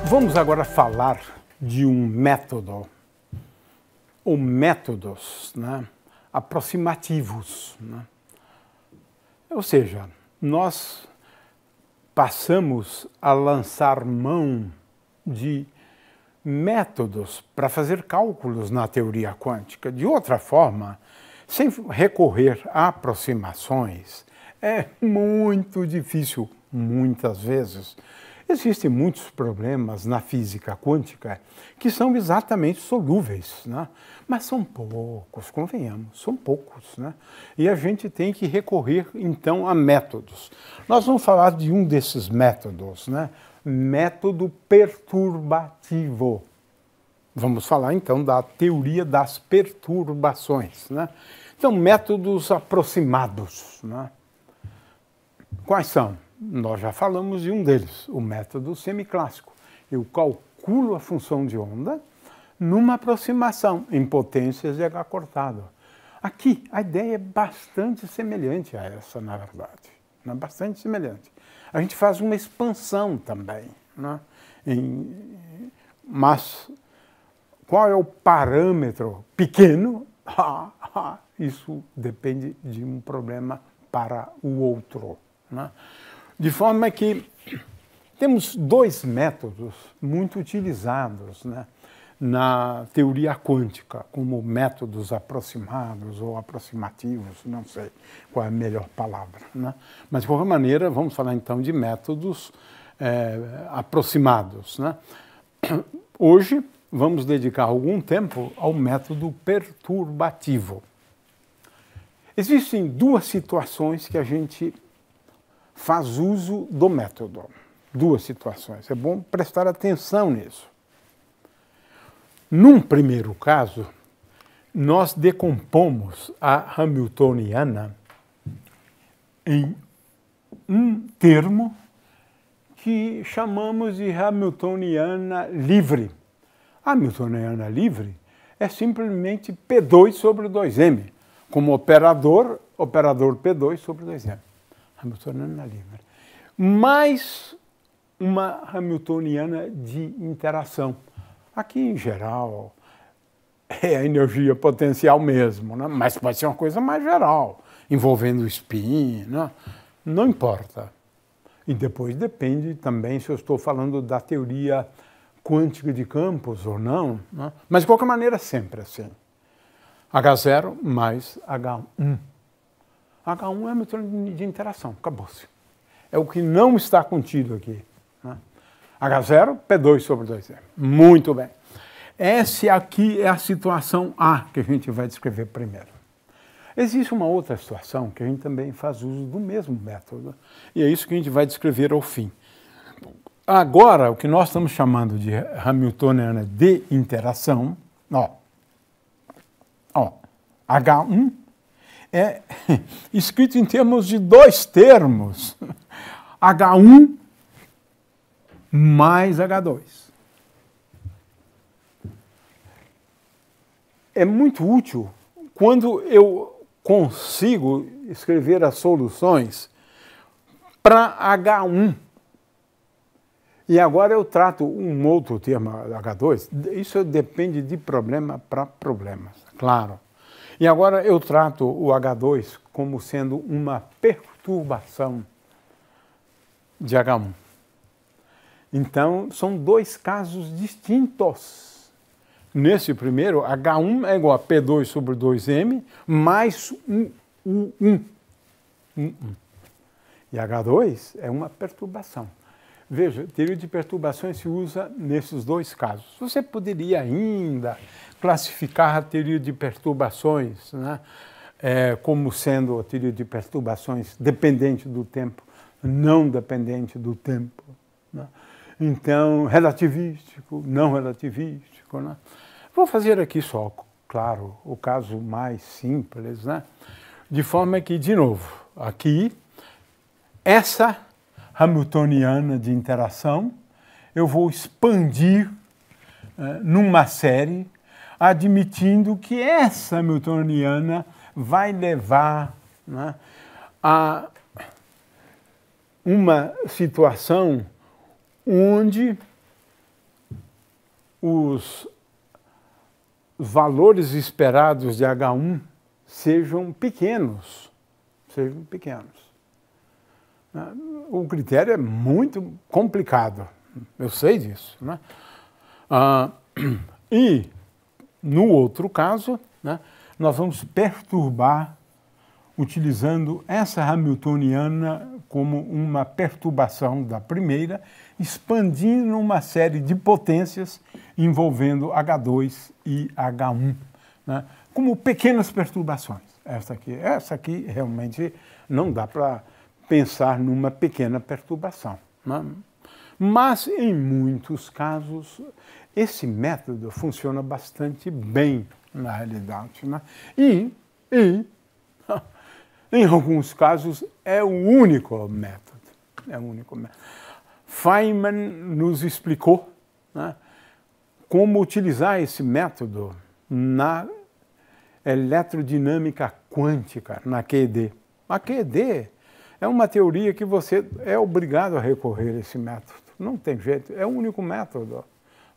Vamos agora falar de um método, ou métodos, né, aproximativos, né? Ou seja, nós passamos a lançar mão de métodos para fazer cálculos na teoria quântica. De outra forma, sem recorrer a aproximações, é muito difícil, muitas vezes. Existem muitos problemas na física quântica que são exatamente solúveis, né? Mas são poucos, convenhamos, são poucos, né? E a gente tem que recorrer, então, a métodos. Nós vamos falar de um desses métodos, né? Método perturbativo. Vamos falar, então, da teoria das perturbações, né? Então, métodos aproximados, né? Quais são? Nós já falamos de um deles, o método semiclássico. Eu calculo a função de onda numa aproximação em potências de H cortado. Aqui, a ideia é bastante semelhante a essa, na verdade. Né? Bastante semelhante. A gente faz uma expansão também. Né? Mas qual é o parâmetro pequeno? Isso depende de um problema para o outro. Né? De forma que temos dois métodos muito utilizados, né, na teoria quântica, como métodos aproximados ou aproximativos, não sei qual é a melhor palavra, né? Mas, de qualquer maneira, vamos falar então de métodos aproximados, né? Hoje, vamos dedicar algum tempo ao método perturbativo. Existem duas situações que a gente faz uso do método. Duas situações. É bom prestar atenção nisso. Num primeiro caso, nós decompomos a hamiltoniana em um termo que chamamos de hamiltoniana livre. A hamiltoniana livre é simplesmente P2 sobre 2m, como operador P2 sobre 2m. Hamiltoniana livre. Mais uma hamiltoniana de interação. Aqui, em geral, é a energia potencial mesmo, né? Mas pode ser uma coisa mais geral, envolvendo spin, né? Não importa. E depois depende também se eu estou falando da teoria quântica de campos ou não, né? Mas, de qualquer maneira, sempre assim. H0 mais H1. H1 é a hamiltoniana de interação, acabou-se. É o que não está contido aqui. Né? H0, P2 sobre 2m. Muito bem. Essa aqui é a situação A que a gente vai descrever primeiro. Existe uma outra situação que a gente também faz uso do mesmo método. E é isso que a gente vai descrever ao fim. Agora, o que nós estamos chamando de hamiltoniana de interação, H1, é escrito em termos de dois termos, H1 mais H2. É muito útil quando eu consigo escrever as soluções para H1. E agora eu trato um outro termo, H2, isso depende de problema para problemas, claro. E agora eu trato o H2 como sendo uma perturbação de H1. Então, são dois casos distintos. Nesse primeiro, H1 é igual a P2 sobre 2m mais 1. E H2 é uma perturbação. Veja, teoria de perturbações se usa nesses dois casos. Você poderia ainda classificar a teoria de perturbações, né, como sendo a teoria de perturbações dependente do tempo, não dependente do tempo. Né? Então, relativístico, não relativístico. Né? Vou fazer aqui só, claro, o caso mais simples, né? De forma que, de novo, aqui, essa hamiltoniana de interação, eu vou expandir numa série, admitindo que essa hamiltoniana vai levar, né, a uma situação onde os valores esperados de H1 sejam pequenos. O critério é muito complicado, eu sei disso, né? E, no outro caso, né, nós vamos perturbar utilizando essa hamiltoniana como uma perturbação da primeira, expandindo uma série de potências envolvendo H2 e H1, né, como pequenas perturbações. Essa aqui realmente não dá para pensar numa pequena perturbação, né? Mas, em muitos casos, esse método funciona bastante bem na realidade, né? E em alguns casos, é o único método. Feynman nos explicou, né, como utilizar esse método na eletrodinâmica quântica, na QED. A QED é uma teoria que você é obrigado a recorrer a esse método. Não tem jeito, é o único método,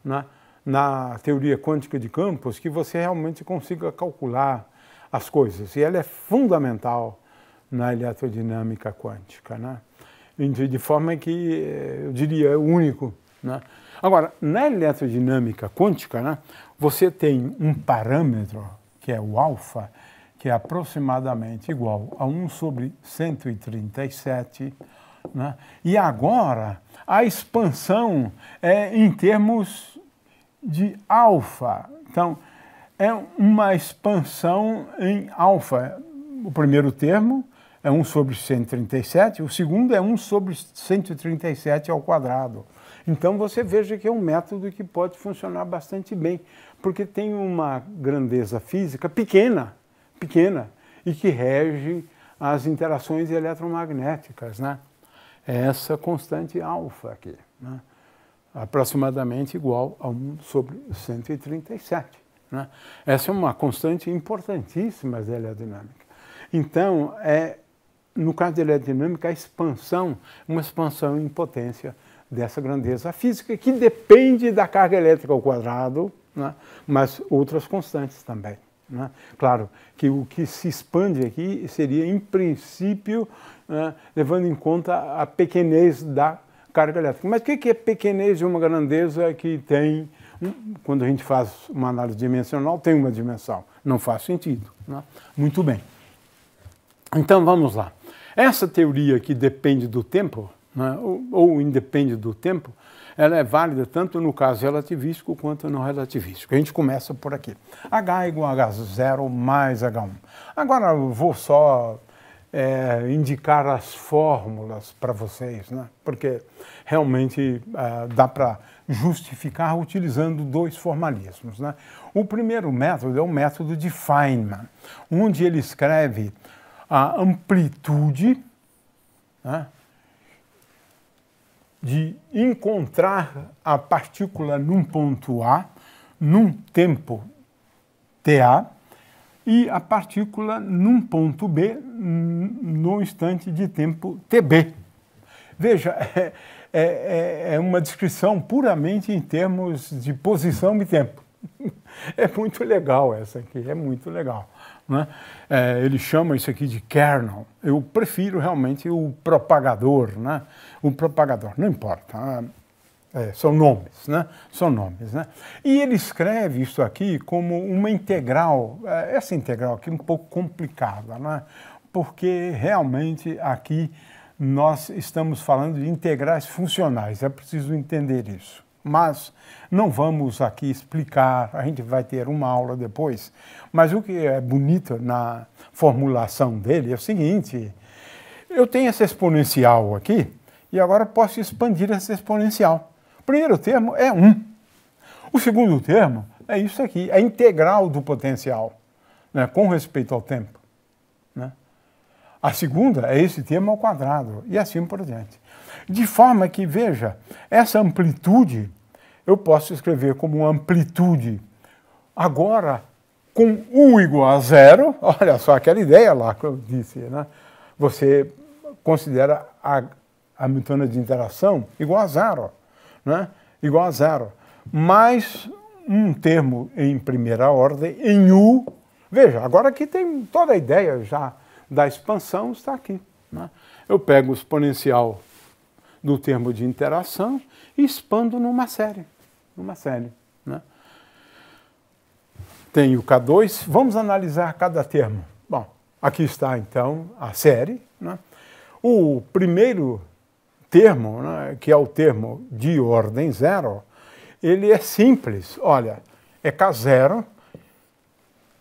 né, na teoria quântica de campos que você realmente consiga calcular as coisas. E ela é fundamental na eletrodinâmica quântica, né? De forma que, eu diria, é o único, né? Agora, na eletrodinâmica quântica, né, você tem um parâmetro, que é o alfa, que é aproximadamente igual a 1 sobre 137, né? E agora, a expansão é em termos de alfa. Então, é uma expansão em alfa. O primeiro termo é 1 sobre 137, o segundo é 1 sobre 137 ao quadrado. Então você veja que é um método que pode funcionar bastante bem, porque tem uma grandeza física pequena, e que rege as interações eletromagnéticas, né? É essa constante alfa aqui, né? Aproximadamente igual a 1 sobre 137. Né? Essa é uma constante importantíssima da eletrodinâmica. Então, no caso da eletrodinâmica, a expansão, uma expansão em potência dessa grandeza física, que depende da carga elétrica ao quadrado, né? Mas outras constantes também, né? Claro que o que se expande aqui seria, em princípio, né, levando em conta a pequenez da carga elétrica. Mas o que é pequenez de uma grandeza que tem, quando a gente faz uma análise dimensional, tem uma dimensão? Não faz sentido, né? Muito bem. Então, vamos lá. Essa teoria que depende do tempo, né, ou independe do tempo, ela é válida tanto no caso relativístico quanto no relativístico. A gente começa por aqui. H é igual a H0 mais H1. Agora eu vou só indicar as fórmulas para vocês, né, porque realmente dá para justificar utilizando dois formalismos, né. O primeiro método é o método de Feynman, onde ele escreve a amplitude, né, de encontrar a partícula num ponto A, num tempo TA, e a partícula num ponto B, no instante de tempo TB. Veja, é uma descrição puramente em termos de posição e tempo. É muito legal essa aqui, é muito legal, né? Ele chama isso aqui de kernel. Eu prefiro realmente o propagador, né? O propagador, não importa, são nomes, né? São nomes, né? E ele escreve isso aqui como uma integral, essa integral aqui é um pouco complicada, né? Porque realmente aqui nós estamos falando de integrais funcionais, é preciso entender isso. Mas não vamos aqui explicar, a gente vai ter uma aula depois, mas o que é bonito na formulação dele é o seguinte: eu tenho essa exponencial aqui e agora posso expandir essa exponencial. O primeiro termo é 1. O segundo termo é isso aqui, é a integral do potencial, né, com respeito ao tempo, né? A segunda é esse termo ao quadrado e assim por diante. De forma que, veja, essa amplitude eu posso escrever como amplitude agora com U igual a 0, olha só aquela ideia lá que eu disse, né? Você considera a hamiltoniana de interação igual a 0, né? Igual a 0. mais um termo em primeira ordem, em U. Veja, agora aqui tem toda a ideia já da expansão, está aqui. Né? Eu pego o exponencial do termo de interação e expando numa série. Né? Tem o K2, vamos analisar cada termo. Bom, aqui está então a série. Né? O primeiro termo, né, que é o termo de ordem zero, ele é simples, olha, é K0,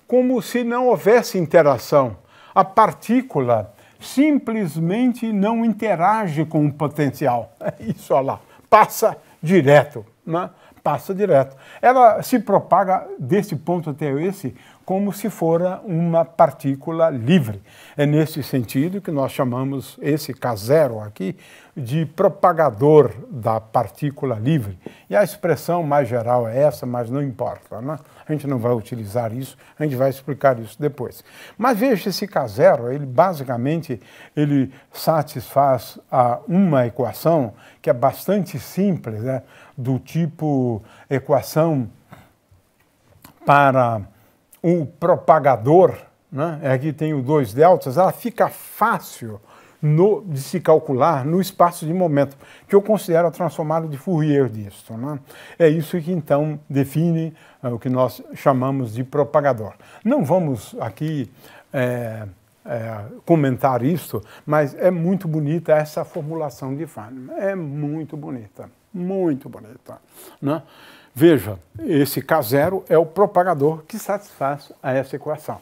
como se não houvesse interação. A partícula simplesmente não interage com o potencial. Isso, olha lá, passa direto, né? Passa direto. Ela se propaga desse ponto até esse como se fora uma partícula livre. É nesse sentido que nós chamamos esse K0 aqui de propagador da partícula livre. E a expressão mais geral é essa, mas não importa, né? A gente não vai utilizar isso, a gente vai explicar isso depois. Mas veja, esse K0, ele basicamente ele satisfaz uma equação que é bastante simples, né? Do tipo equação para o propagador, né? Aqui tem o 2 deltas, ela fica fácil de se calcular no espaço de momento, que eu considero a transformada de Fourier disso. Né? É isso que então define o que nós chamamos de propagador. Não vamos aqui comentar isso, mas é muito bonita essa formulação de Feynman. É muito bonita, muito bonita. Né? Veja, esse K0 é o propagador que satisfaz a essa equação.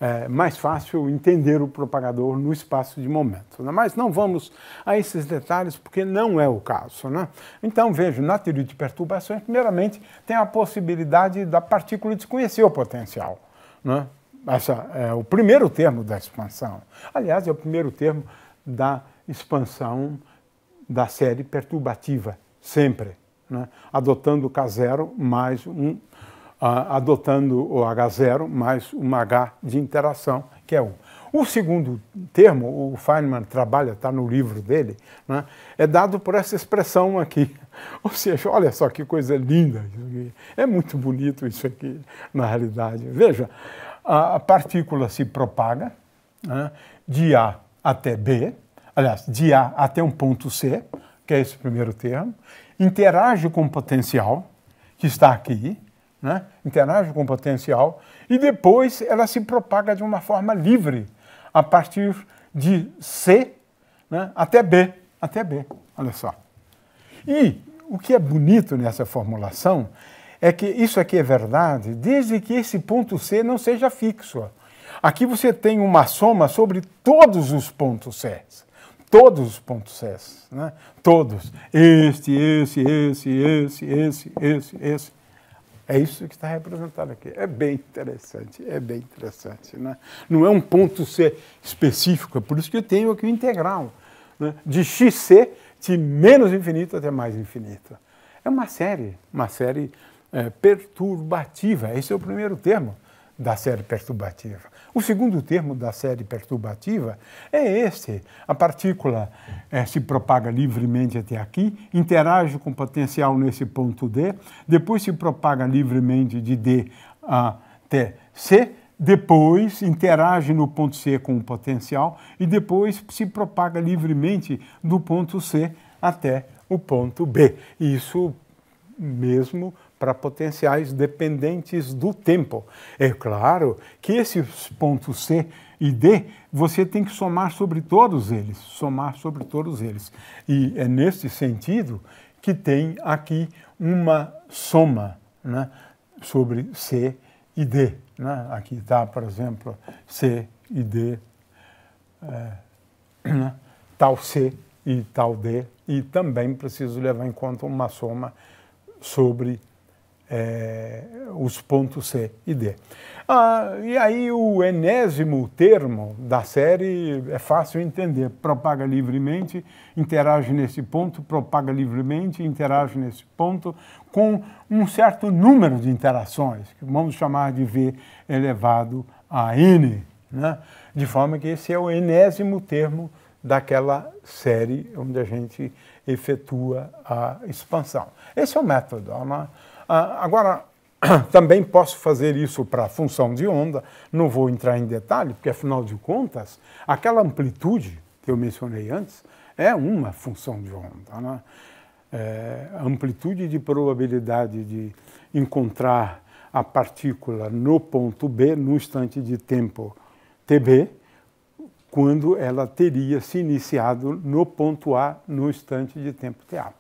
É mais fácil entender o propagador no espaço de momento. Né? Mas não vamos a esses detalhes, porque não é o caso. Né? Então, veja, na teoria de perturbações, primeiramente, tem a possibilidade da partícula desconhecer o potencial. Né? Esse é o primeiro termo da expansão. Aliás, é o primeiro termo da expansão da série perturbativa, sempre. Né? Adotando o K0 mais adotando o H0 mais um H de interação, que é 1. O segundo termo, o Feynman trabalha, está no livro dele, né, é dado por essa expressão aqui. Ou seja, olha só que coisa linda. É muito bonito isso aqui, na realidade. Veja, a partícula se propaga, né, de A até B, aliás, de A até um ponto C, que é esse primeiro termo, interage com o potencial, que está aqui, né? Interage com o potencial, e depois ela se propaga de uma forma livre, a partir de C, né, até B, olha só. E o que é bonito nessa formulação é que isso aqui é verdade, desde que esse ponto C não seja fixo. Aqui você tem uma soma sobre todos os pontos C. Todos os pontos C, né? Todos. Esse. É isso que está representado aqui. É bem interessante, né? Não é um ponto C específico, é por isso que eu tenho aqui o integral, né? De xc, de menos infinito até mais infinito. É uma série perturbativa. Esse é o primeiro termo da série perturbativa. O segundo termo da série perturbativa é esse. A partícula se propaga livremente até aqui, interage com o potencial nesse ponto D, depois se propaga livremente de D até C, depois interage no ponto C com o potencial e depois se propaga livremente do ponto C até o ponto B. Isso mesmo para potenciais dependentes do tempo. É claro que esses pontos C e D, você tem que somar sobre todos eles, E é nesse sentido que tem aqui uma soma, né, sobre C e D. Né? Aqui está, por exemplo, C e D, né, tal C e tal D, e também preciso levar em conta uma soma sobre os pontos C e D. E aí o enésimo termo da série é fácil entender. Propaga livremente, interage nesse ponto, propaga livremente, interage nesse ponto, com um certo número de interações, que vamos chamar de V elevado a N, né? De forma que esse é o enésimo termo daquela série onde a gente efetua a expansão. Esse é o método. Agora, também posso fazer isso para a função de onda, não vou entrar em detalhe, porque afinal de contas, aquela amplitude que eu mencionei antes é uma função de onda, né? A amplitude de probabilidade de encontrar a partícula no ponto B, no instante de tempo TB, quando ela teria se iniciado no ponto A, no instante de tempo TA.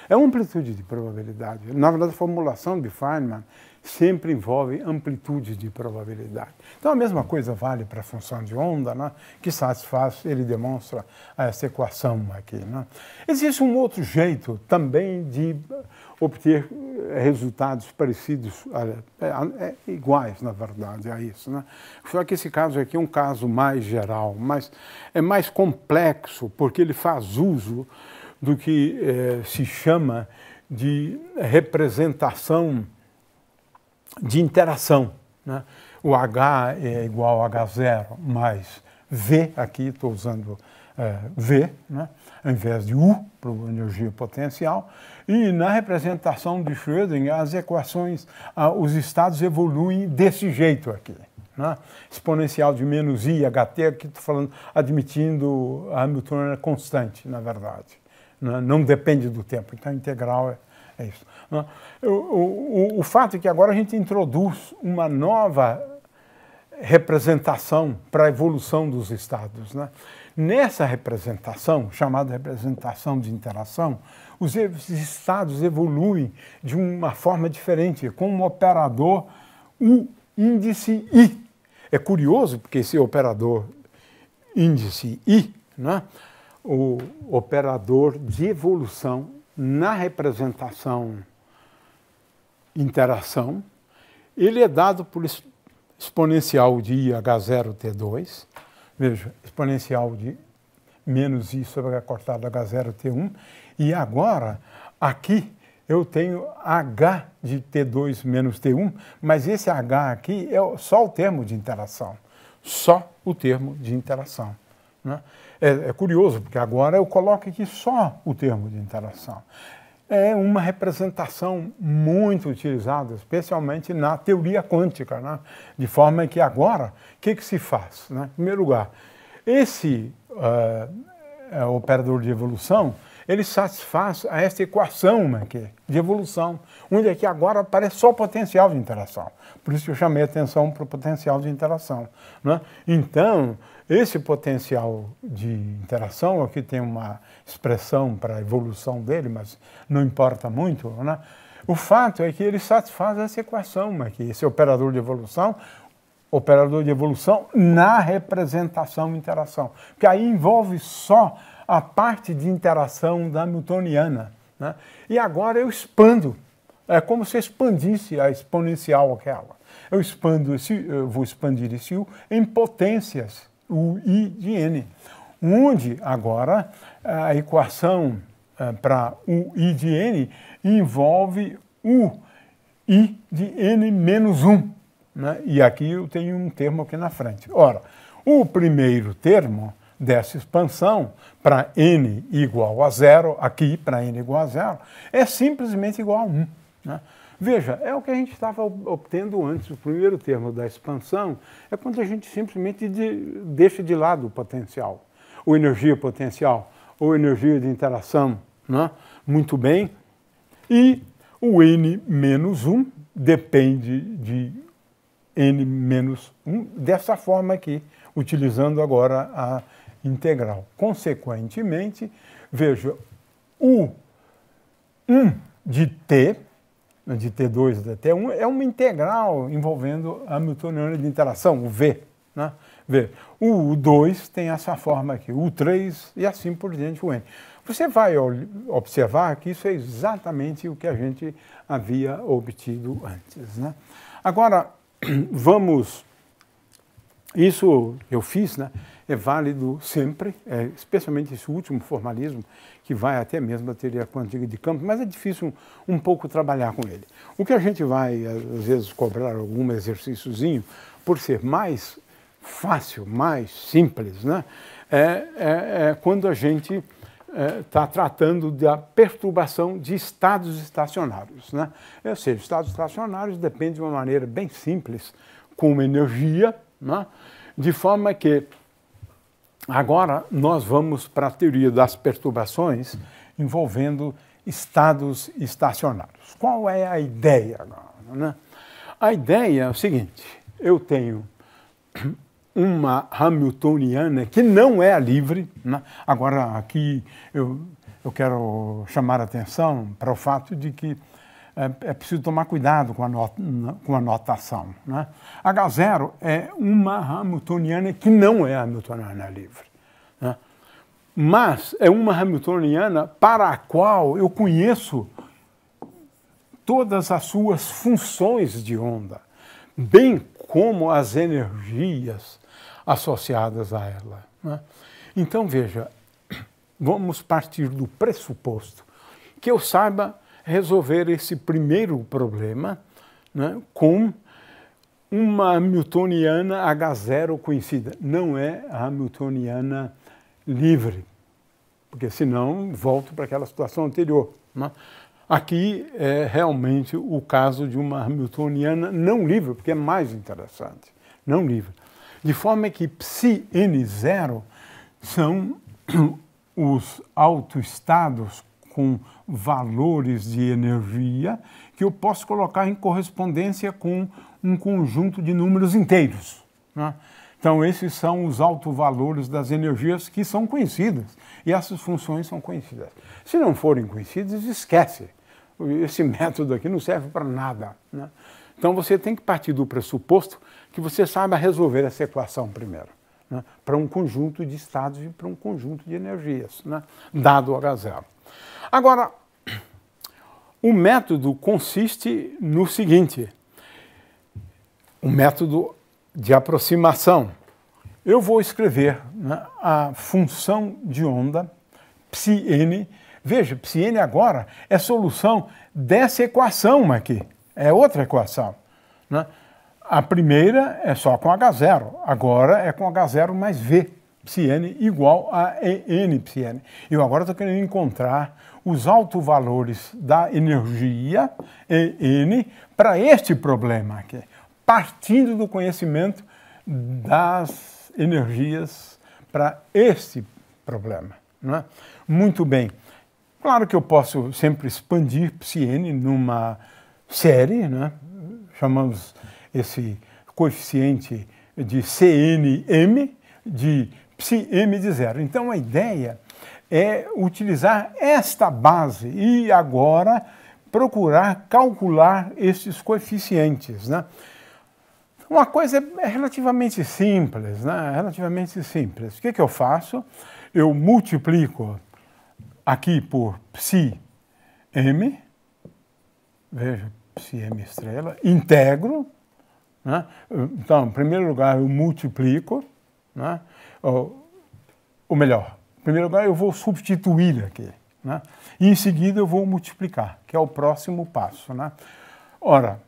É uma amplitude de probabilidade. Na verdade, a formulação de Feynman sempre envolve amplitude de probabilidade. Então, a mesma coisa vale para a função de onda, né, que satisfaz, ele demonstra essa equação aqui. Né. Existe um outro jeito também de obter resultados parecidos, iguais, na verdade, a isso. Né. Só que esse caso aqui é um caso mais geral, mas é mais complexo, porque ele faz uso do que se chama de representação de interação. Né? O H é igual a H0 mais V, aqui estou usando V, né? Ao invés de U, para a energia potencial. E na representação de Schrödinger, as equações, os estados evoluem desse jeito aqui. Né? Exponencial de menos I, HT, aqui estou falando, admitindo a Hamiltoniana constante, na verdade. Não depende do tempo, então a integral é isso. O fato é que agora a gente introduz uma nova representação para a evolução dos estados. Né? Nessa representação, chamada representação de interação, os estados evoluem de uma forma diferente, com um operador, o índice I. É curioso, porque esse operador índice I, né? O operador de evolução na representação interação, ele é dado por exponencial de I H0T2, veja, exponencial de menos I sobre H cortado H0T1, e agora, aqui, eu tenho H de T2 menos T1, mas esse H aqui é só o termo de interação, só o termo de interação. Né? É curioso, porque agora eu coloco aqui só o termo de interação. É uma representação muito utilizada, especialmente na teoria quântica, né? De forma que agora, o que se faz? Né? Em primeiro lugar, esse operador de evolução, ele satisfaz a essa equação aqui, de evolução, onde aqui agora aparece só o potencial de interação. Por isso que eu chamei a atenção para o potencial de interação. Né? Então, esse potencial de interação, aqui tem uma expressão para a evolução dele, mas não importa muito, né? O fato é que ele satisfaz essa equação aqui, esse operador de evolução na representação interação, que aí envolve só a parte de interação da Hamiltoniana. Né? E agora eu expando, é como se expandisse a exponencial aquela. Eu vou expandir esse U em potências, o I de N, onde agora a equação para o I de N envolve o I de N menos 1. Né? E aqui eu tenho um termo aqui na frente. Ora, o primeiro termo dessa expansão para N igual a 0, aqui para N igual a 0, é simplesmente igual a 1. Né? Veja, é o que a gente estava obtendo antes. O primeiro termo da expansão é quando a gente simplesmente deixa de lado o potencial, ou energia potencial, ou energia de interação. Né? Muito bem. E o N menos 1 depende de N menos 1, dessa forma aqui, utilizando agora a integral. Consequentemente, veja, o 1 de T, de T2 até T1, é uma integral envolvendo a Hamiltoniana de interação, o V. Né? V. O 2 tem essa forma aqui, o 3 e assim por diante o N. Você vai observar que isso é exatamente o que a gente havia obtido antes. Né? Agora, vamos... Isso que eu fiz, né, é válido sempre, especialmente esse último formalismo, que vai até mesmo a teoria quântica de campo, mas é difícil um pouco trabalhar com ele. O que a gente vai, às vezes, cobrar algum exercíciozinho, por ser mais fácil, mais simples, né, é quando a gente está tratando da perturbação de estados estacionários, né? Ou seja, estados estacionários dependem de uma maneira bem simples, com energia, né? De forma que agora nós vamos para a teoria das perturbações envolvendo estados estacionários. Qual é a ideia agora, né? A ideia é o seguinte: eu tenho uma Hamiltoniana que não é a livre, né? Agora aqui eu quero chamar a atenção para o fato de que é preciso tomar cuidado com a notação, né? H0 é uma Hamiltoniana que não é a Hamiltoniana livre, né? Mas é uma Hamiltoniana para a qual eu conheço todas as suas funções de onda, bem como as energias associadas a ela, né? Então, veja, vamos partir do pressuposto que eu saiba resolver esse primeiro problema, né, com uma Hamiltoniana H0 conhecida. Não é a Hamiltoniana livre, porque senão volto para aquela situação anterior, né? Aqui é realmente o caso de uma Hamiltoniana não livre, porque é mais interessante, não livre. De forma que Ψn0 são os autoestados com valores de energia que eu posso colocar em correspondência com um conjunto de números inteiros, né? Então, esses são os autovalores das energias que são conhecidas, e essas funções são conhecidas. Se não forem conhecidas, esquece. Esse método aqui não serve para nada, né? Então, você tem que partir do pressuposto que você saiba resolver essa equação primeiro, né, para um conjunto de estados e para um conjunto de energias, né, dado H0. Agora, o método consiste no seguinte: o método de aproximação. Eu vou escrever, né, a função de onda Ψn. Veja, Ψn agora é solução dessa equação aqui. É outra equação, né? A primeira é só com H0, agora é com H0 mais V, Ψn igual a En Ψn. Eu agora estou querendo encontrar os autovalores da energia En para este problema aqui, partindo do conhecimento das energias para este problema, né? Muito bem. Claro que eu posso sempre expandir Ψn numa série, né? Chamamos esse coeficiente de Cnm de Ψm de zero. Então a ideia é utilizar esta base e agora procurar calcular esses coeficientes, né? Uma coisa relativamente simples, né? Relativamente simples. O que eu faço? Eu multiplico aqui por Ψm, veja, Ψm estrela, integro, né? Então, em primeiro lugar, eu multiplico, né? Ou melhor, em primeiro lugar, eu vou substituir aqui, né? E em seguida eu vou multiplicar, que é o próximo passo, né? Ora,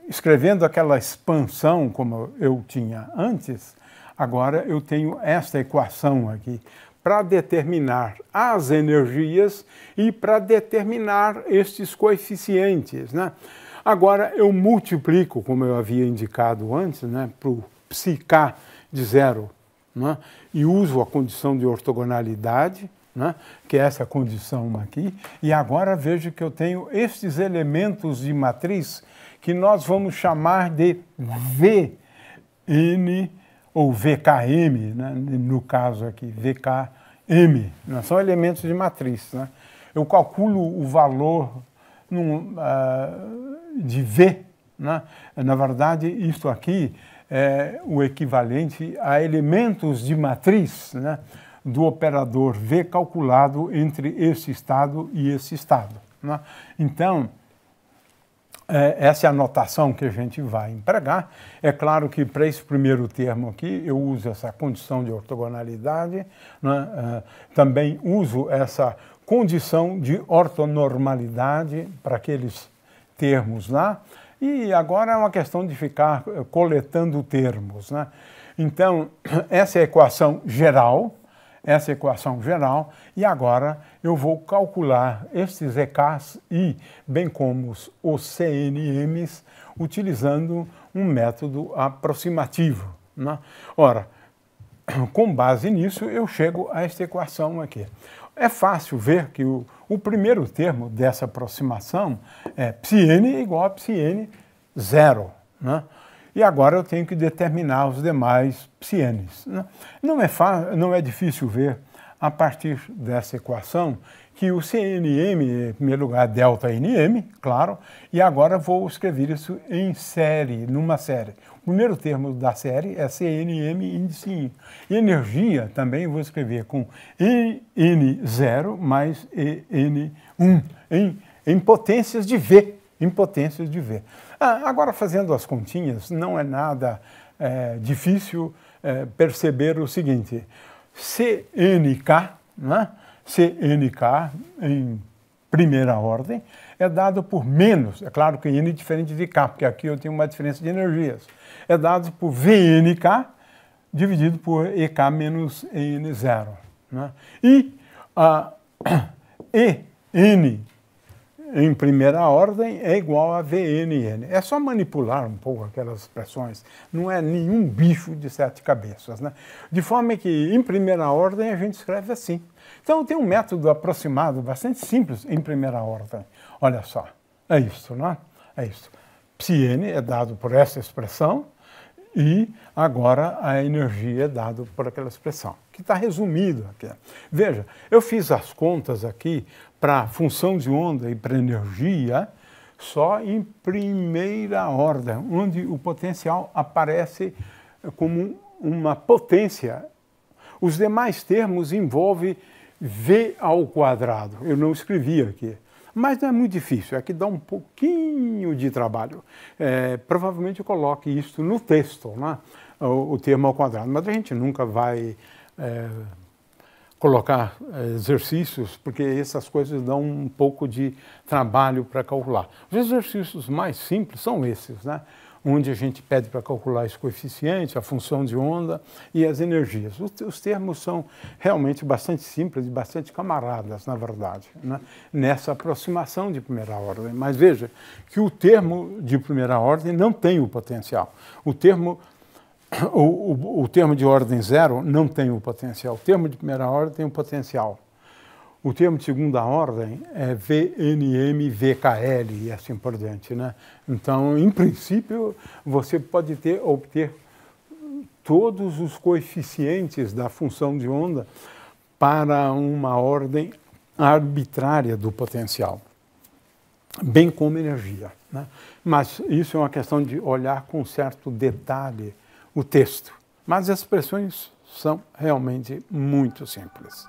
escrevendo aquela expansão como eu tinha antes, agora eu tenho esta equação aqui para determinar as energias e para determinar estes coeficientes, né? Agora eu multiplico, como eu havia indicado antes, né, para o Ψk de zero, né, e uso a condição de ortogonalidade, né, que é essa condição aqui, e agora vejo que eu tenho estes elementos de matriz que nós vamos chamar de Vn ou Vkm, né, no caso aqui, Vkm, né, são elementos de matriz, né? Eu calculo o valor de V, né? Na verdade, isto aqui é o equivalente a elementos de matriz, né, do operador V calculado entre esse estado e esse estado, né? Então, essa é a notação que a gente vai empregar. É claro que para esse primeiro termo aqui eu uso essa condição de ortogonalidade, né? Também uso essa condição de ortonormalidade para aqueles termos lá. E agora é uma questão de ficar coletando termos, né? Então, essa é a equação geral, essa equação geral e agora eu vou calcular estes EKs e bem como os CNMs utilizando um método aproximativo, né? Ora, com base nisso eu chego a esta equação aqui. É fácil ver que o primeiro termo dessa aproximação é ψn igual a ψn zero, né? E agora eu tenho que determinar os demais psiNs. Não é difícil ver, a partir dessa equação, que o CNM, em primeiro lugar, delta NM, claro, e agora vou escrever isso em série, numa série. O primeiro termo da série é CNM índice 1. E energia também vou escrever com N0 mais EN1, em potências de V. Em potências de V. Agora, fazendo as continhas, não é nada difícil perceber o seguinte: CNK, né? CNK em primeira ordem é dado por menos, é claro que N é diferente de K, porque aqui eu tenho uma diferença de energias, é dado por VNK dividido por EK menos EN0. Né? E EN em primeira ordem é igual a VNN. É só manipular um pouco aquelas expressões, não é nenhum bicho de sete cabeças, né? De forma que, em primeira ordem, a gente escreve assim. Então, tem um método aproximado bastante simples em primeira ordem. Olha só, é isso, né? É isso. Ψn é dado por essa expressão e agora a energia é dada por aquela expressão, que está resumido aqui. Veja, eu fiz as contas aqui para função de onda e para energia só em primeira ordem, onde o potencial aparece como uma potência. Os demais termos envolvem V ao quadrado. Eu não escrevi aqui. Mas não é muito difícil, é que dá um pouquinho de trabalho. Provavelmente eu coloque isso no texto, né? O termo ao quadrado, mas a gente nunca vai colocar exercícios, porque essas coisas dão um pouco de trabalho para calcular. Os exercícios mais simples são esses, né? Onde a gente pede para calcular esse coeficiente, a função de onda e as energias. Os termos são realmente bastante simples e bastante camaradas, na verdade, né? Nessa aproximação de primeira ordem. Mas veja que o termo de primeira ordem não tem o potencial. O termo de ordem zero não tem o potencial. O termo de primeira ordem tem o potencial. O termo de segunda ordem é VNM, VKL e assim por diante, né? Então, em princípio, você pode obter todos os coeficientes da função de onda para uma ordem arbitrária do potencial, bem como energia, né? Mas isso é uma questão de olhar com certo detalhe o texto. Mas as expressões são realmente muito simples.